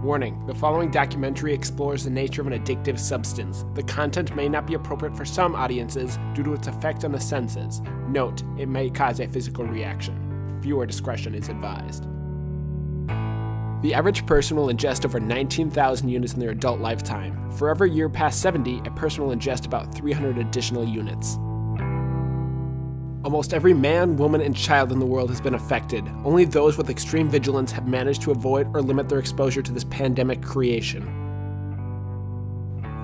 Warning, the following documentary explores the nature of an addictive substance. The content may not be appropriate for some audiences due to its effect on the senses. Note, it may cause a physical reaction. Viewer discretion is advised. The average person will ingest over 19,000 units in their adult lifetime. For every year past 70, a person will ingest about 300 additional units. Almost every man, woman, and child in the world has been affected. Only those with extreme vigilance have managed to avoid or limit their exposure to this pandemic creation.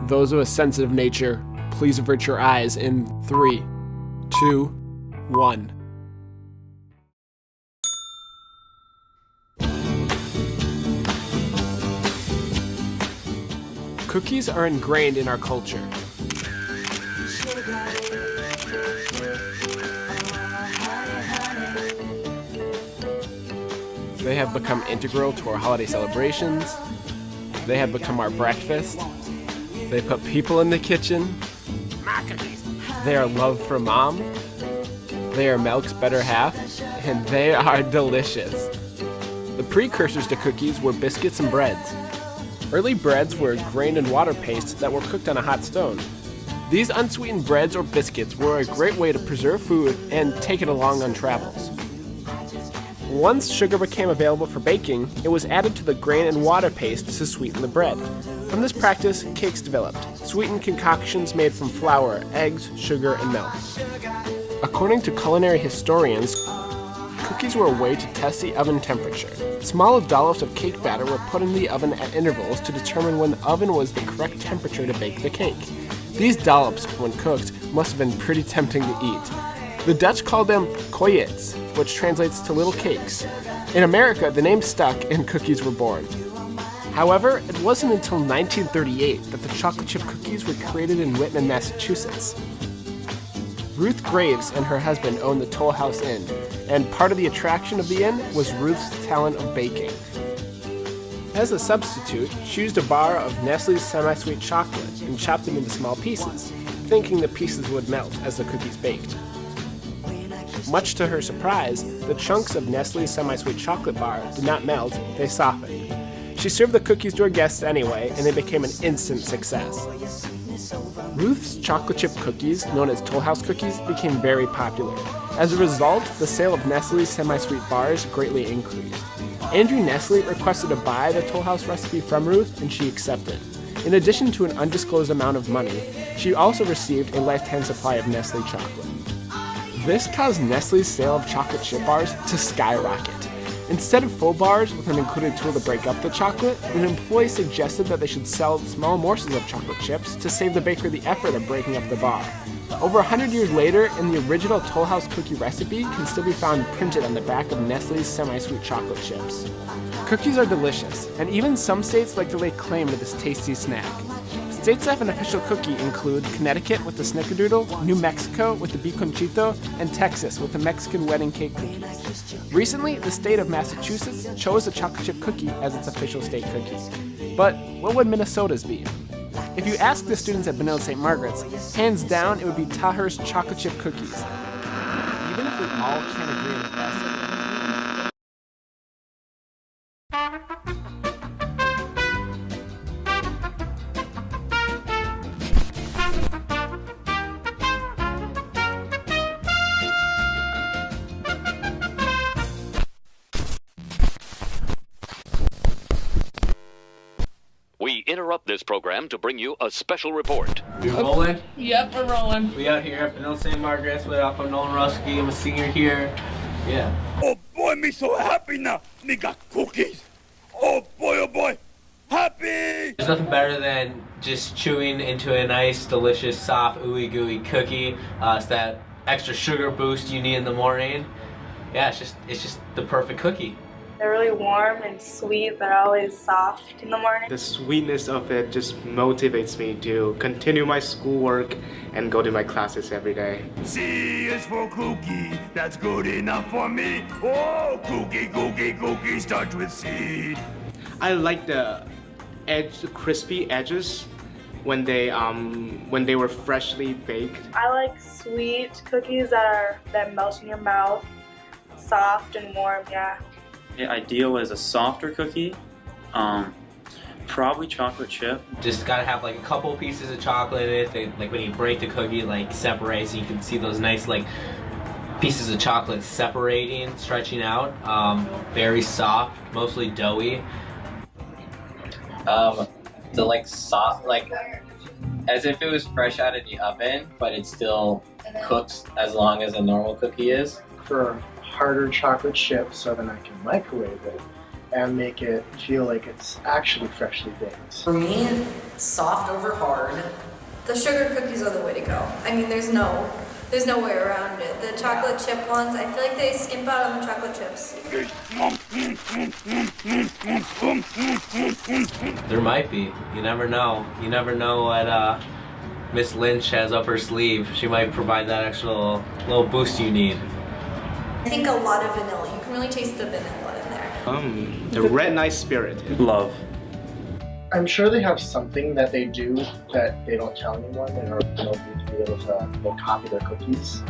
Those of a sensitive nature, please avert your eyes in 3, 2, 1. Cookies are ingrained in our culture. They have become integral to our holiday celebrations. They have become our breakfast. They put people in the kitchen. They are love for mom. They are milk's better half. And they are delicious. The precursors to cookies were biscuits and breads. Early breads were grain and water paste that were cooked on a hot stone. These unsweetened breads or biscuits were a great way to preserve food and take it along on travels. Once sugar became available for baking, it was added to the grain and water paste to sweeten the bread. From this practice, cakes developed, sweetened concoctions made from flour, eggs, sugar, and milk. According to culinary historians, cookies were a way to test the oven temperature. Small dollops of cake batter were put in the oven at intervals to determine when the oven was the correct temperature to bake the cake. These dollops, when cooked, must have been pretty tempting to eat. The Dutch called them koejies, which translates to little cakes. In America, the name stuck and cookies were born. However, it wasn't until 1938 that the chocolate chip cookies were created in Whitman, Massachusetts. Ruth Graves and her husband owned the Toll House Inn, and part of the attraction of the inn was Ruth's talent of baking. As a substitute, she used a bar of Nestle's semi-sweet chocolate and chopped them into small pieces, thinking the pieces would melt as the cookies baked. Much to her surprise, the chunks of Nestle's semi-sweet chocolate bar did not melt, they softened. She served the cookies to her guests anyway, and they became an instant success. Ruth's chocolate chip cookies, known as Toll House cookies, became very popular. As a result, the sale of Nestle's semi-sweet bars greatly increased. Andrew Nestle requested to buy the Toll House recipe from Ruth, and she accepted. In addition to an undisclosed amount of money, she also received a lifetime supply of Nestle chocolate. This caused Nestle's sale of chocolate chip bars to skyrocket. Instead of full bars with an included tool to break up the chocolate, an employee suggested that they should sell small morsels of chocolate chips to save the baker the effort of breaking up the bar. Over 100 years later, and the original Toll House cookie recipe can still be found printed on the back of Nestle's semi-sweet chocolate chips. Cookies are delicious, and even some states like to lay claim to this tasty snack. States that have an official cookie include Connecticut with the Snickerdoodle, New Mexico with the Biconchito, and Texas with the Mexican wedding cake cookies. Recently, the state of Massachusetts chose the chocolate chip cookie as its official state cookie. But what would Minnesota's be? If you ask the students at Benilde St. Margaret's, hands down it would be Taher's chocolate chip cookies. Even if we all can't agree on the best. We interrupt this program to bring you a special report. You rolling? Yep, we're rolling. We out here at Benilde St. Margaret's with I'm Nolan Rusky. I'm a senior here. Yeah. Oh boy, me so happy now. Me got cookies. Oh boy, happy! There's nothing better than just chewing into a nice, delicious, soft, ooey gooey cookie. It's that extra sugar boost you need in the morning. Yeah, it's just the perfect cookie. They're really warm and sweet. They're always soft in the morning. The sweetness of it just motivates me to continue my schoolwork and go to my classes every day. C is for cookie, that's good enough for me. Oh, cookie starts with C. I like the crispy edges when they were freshly baked. I like sweet cookies that melt in your mouth, soft and warm, yeah. Ideal is a softer cookie. Probably chocolate chip. Just gotta have like a couple pieces of chocolate in it. Like when you break the cookie, like separates, and you can see those nice like pieces of chocolate separating, stretching out. Very soft, mostly doughy. The like soft, like as if it was fresh out of the oven, but it still cooks as long as a normal cookie is. For harder chocolate chip, so then I can microwave it and make it feel like it's actually freshly baked. For me, soft over hard. The sugar cookies are the way to go. I mean, there's no way around it. The chocolate chip ones, I feel like they skimp out on the chocolate chips. There might be. You never know. You never know what Miss Lynch has up her sleeve. She might provide that extra little boost you need. I think a lot of vanilla. You can really taste the vanilla in there. The red nice spirit. Love. I'm sure they have something that they do that they don't tell anyone in order for nobody to be able to copy their cookies.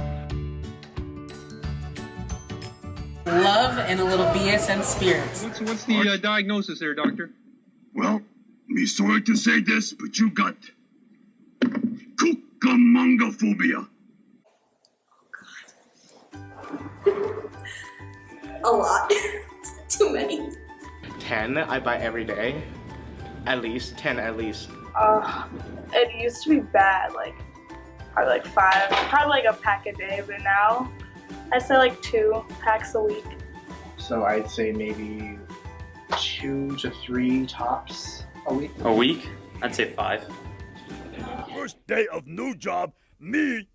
Love and a little BSM spirits. What's the diagnosis there, doctor? Well, me sorry to say this, but you got cucamongophobia. A lot. Too many. 10 I buy every day. At least 10 at least. It used to be bad, like probably like 5, probably like a pack a day, but now I say like 2 packs a week. So I'd say maybe 2 to 3 tops a week. A week? I'd say 5. First day of new job, me,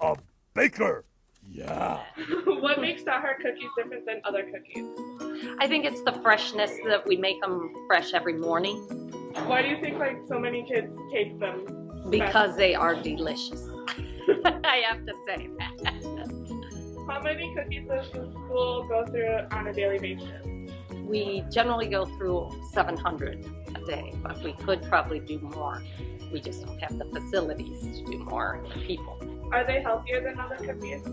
a baker. Yeah. What makes Tahar cookies different than other cookies? I think it's the freshness that we make them fresh every morning. Why do you think like so many kids take them? Because they are delicious. I have to say that. How many cookies does the school go through on a daily basis? We generally go through 700 a day, but we could probably do more. We just don't have the facilities to do more people. Are they healthier than other cookies?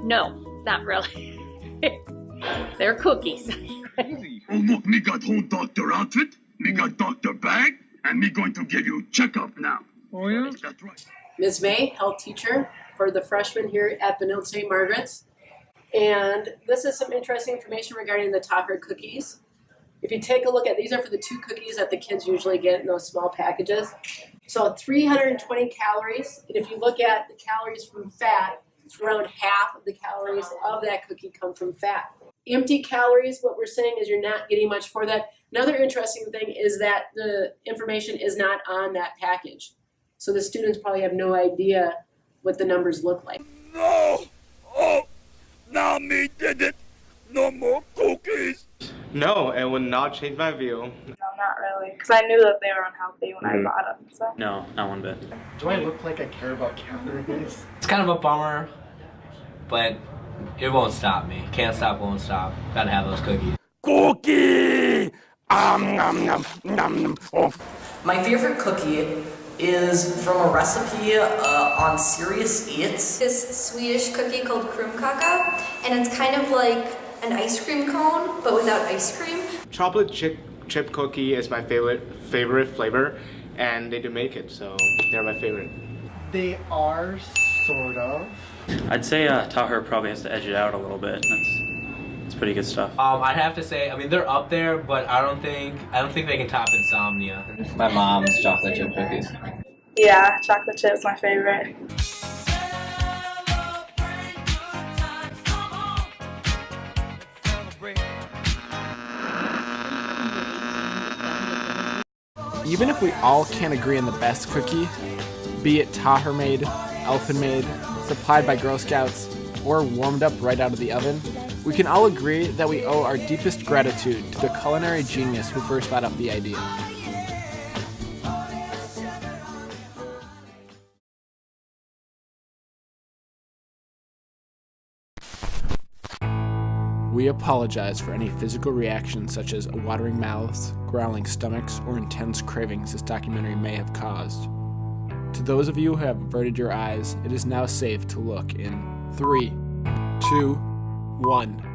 No, not really. They're cookies. Oh look, me got whole doctor outfit, me got doctor bag, and me going to give you checkup now. Oh yeah? That's right. Ms. May, health teacher for the freshmen here at Benilde St. Margaret's. And this is some interesting information regarding the Tahar cookies. If you take a look at, these are for the 2 cookies that the kids usually get in those small packages. So 320 calories, and if you look at the calories from fat, it's around half of the calories of that cookie come from fat. Empty calories, what we're saying is you're not getting much for that. Another interesting thing is that the information is not on that package. So the students probably have no idea what the numbers look like. No! Oh! Now me did it! No more cookies! No, it would not change my view. No, not really, because I knew that they were unhealthy when I bought them. So. No, not one bit. Do I look like I care about calories? It's kind of a bummer, but it won't stop me. Can't stop, won't stop. Gotta have those cookies. Cookie! Nom, nom, nom. Oh. My favorite cookie is from a recipe on Serious Eats. This Swedish cookie called krumkaka, and it's kind of like an ice cream cone, but without ice cream. Chocolate chip cookie is my favorite flavor, and they do make it, so they're my favorite. They are sort of. I'd say Tahar probably has to edge it out a little bit. It's pretty good stuff. I'd have to say, I mean, they're up there, but I don't think they can top Insomnia. My mom's chocolate chip cookies. Yeah, chocolate chip is my favorite. Even if we all can't agree on the best cookie, be it Tahar made, Elfin made, supplied by Girl Scouts, or warmed up right out of the oven, we can all agree that we owe our deepest gratitude to the culinary genius who first thought up the idea. We apologize for any physical reactions such as watering mouths, growling stomachs, or intense cravings this documentary may have caused. To those of you who have averted your eyes, it is now safe to look in 3, 2, 1.